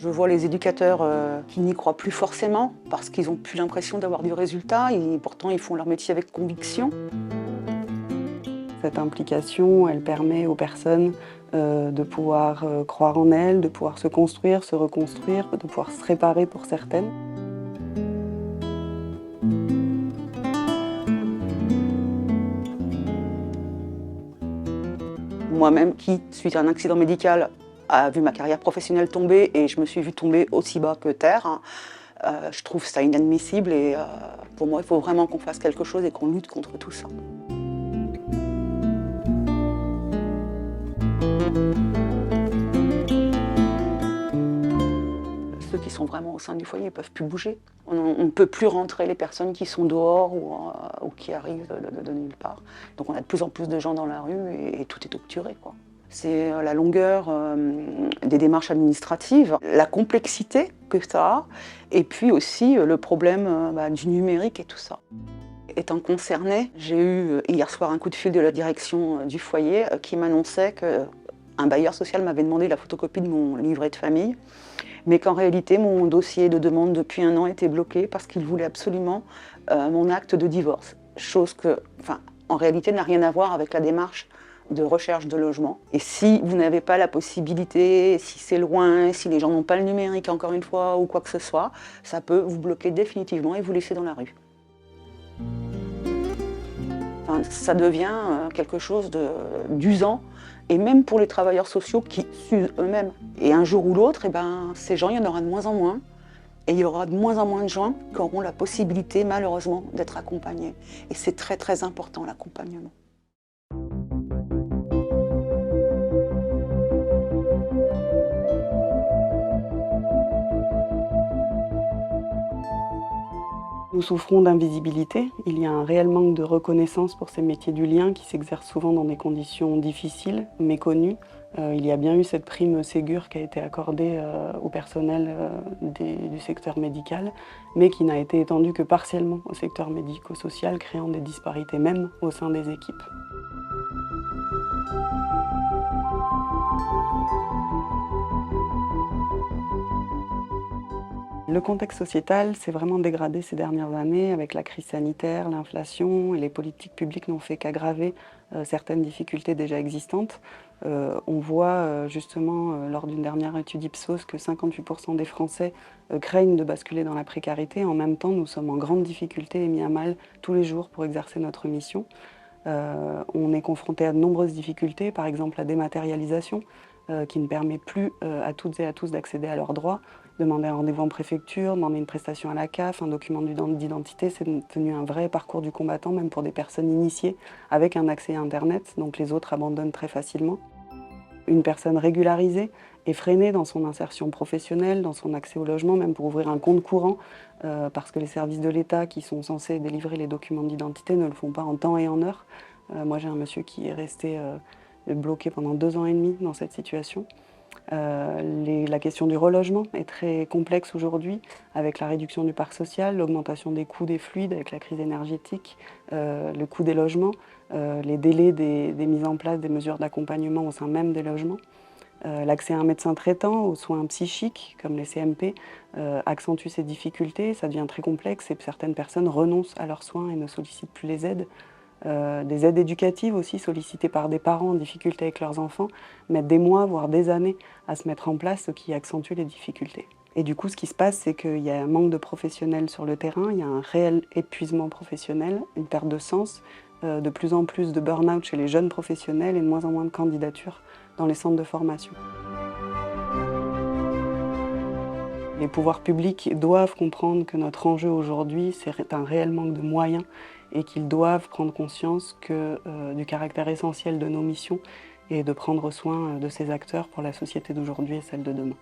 Je vois les éducateurs qui n'y croient plus forcément parce qu'ils n'ont plus l'impression d'avoir du résultat et pourtant ils font leur métier avec conviction. Cette implication, elle permet aux personnes de pouvoir croire en elles, de pouvoir se construire, se reconstruire, de pouvoir se réparer pour certaines. Moi-même qui, suite à un accident médical, a vu ma carrière professionnelle tomber et je me suis vue tomber aussi bas que terre, je trouve ça inadmissible et pour moi il faut vraiment qu'on fasse quelque chose et qu'on lutte contre tout ça. Ceux qui sont vraiment au sein du foyer ne peuvent plus bouger. On ne peut plus rentrer les personnes qui sont dehors ou qui arrivent de nulle part. Donc on a de plus en plus de gens dans la rue et tout est obturé, quoi. C'est la longueur des démarches administratives, la complexité que ça a, et puis aussi le problème du numérique et tout ça. Étant concernée, j'ai eu hier soir un coup de fil de la direction du foyer qui m'annonçait qu'un bailleur social m'avait demandé la photocopie de mon livret de famille, mais qu'en réalité mon dossier de demande depuis 1 an était bloqué parce qu'il voulait absolument mon acte de divorce. Chose que, en réalité, n'a rien à voir avec la démarche de recherche de logement. Et si vous n'avez pas la possibilité, si c'est loin, si les gens n'ont pas le numérique encore une fois ou quoi que ce soit, ça peut vous bloquer définitivement et vous laisser dans la rue. Ça devient quelque chose d'usant, et même pour les travailleurs sociaux qui s'usent eux-mêmes. Et un jour ou l'autre, ces gens, il y en aura de moins en moins. Et il y aura de moins en moins de gens qui auront la possibilité, malheureusement, d'être accompagnés. Et c'est très très important, l'accompagnement. Nous souffrons d'invisibilité. Il y a un réel manque de reconnaissance pour ces métiers du lien qui s'exercent souvent dans des conditions difficiles, méconnues. Il y a bien eu cette prime Ségur qui a été accordée au personnel du secteur médical, mais qui n'a été étendue que partiellement au secteur médico-social, créant des disparités même au sein des équipes. Le contexte sociétal s'est vraiment dégradé ces dernières années avec la crise sanitaire, l'inflation, et les politiques publiques n'ont fait qu'aggraver certaines difficultés déjà existantes. On voit justement lors d'une dernière étude Ipsos que 58% des Français craignent de basculer dans la précarité. En même temps, nous sommes en grande difficulté et mis à mal tous les jours pour exercer notre mission. On est confronté à de nombreuses difficultés, par exemple la dématérialisation, qui ne permet plus à toutes et à tous d'accéder à leurs droits. Demander un rendez-vous en préfecture, demander une prestation à la CAF, un document d'identité, c'est devenu un vrai parcours du combattant, même pour des personnes initiées, avec un accès à Internet, donc les autres abandonnent très facilement. Une personne régularisée est freinée dans son insertion professionnelle, dans son accès au logement, même pour ouvrir un compte courant, parce que les services de l'État qui sont censés délivrer les documents d'identité ne le font pas en temps et en heure. Moi j'ai un monsieur qui est resté bloqué pendant 2 ans et demi dans cette situation. La question du relogement est très complexe aujourd'hui, avec la réduction du parc social, l'augmentation des coûts des fluides, avec la crise énergétique, le coût des logements, les délais des mises en place des mesures d'accompagnement au sein même des logements. L'accès à un médecin traitant, aux soins psychiques, comme les CMP, accentue ces difficultés, ça devient très complexe et certaines personnes renoncent à leurs soins et ne sollicitent plus les aides. Des aides éducatives aussi sollicitées par des parents en difficulté avec leurs enfants mettent des mois, voire des années à se mettre en place, ce qui accentue les difficultés. Et du coup, ce qui se passe, c'est qu'il y a un manque de professionnels sur le terrain, il y a un réel épuisement professionnel, une perte de sens, de plus en plus de burn-out chez les jeunes professionnels et de moins en moins de candidatures dans les centres de formation. Les pouvoirs publics doivent comprendre que notre enjeu aujourd'hui, c'est un réel manque de moyens et qu'ils doivent prendre conscience du caractère essentiel de nos missions et de prendre soin de ces acteurs pour la société d'aujourd'hui et celle de demain.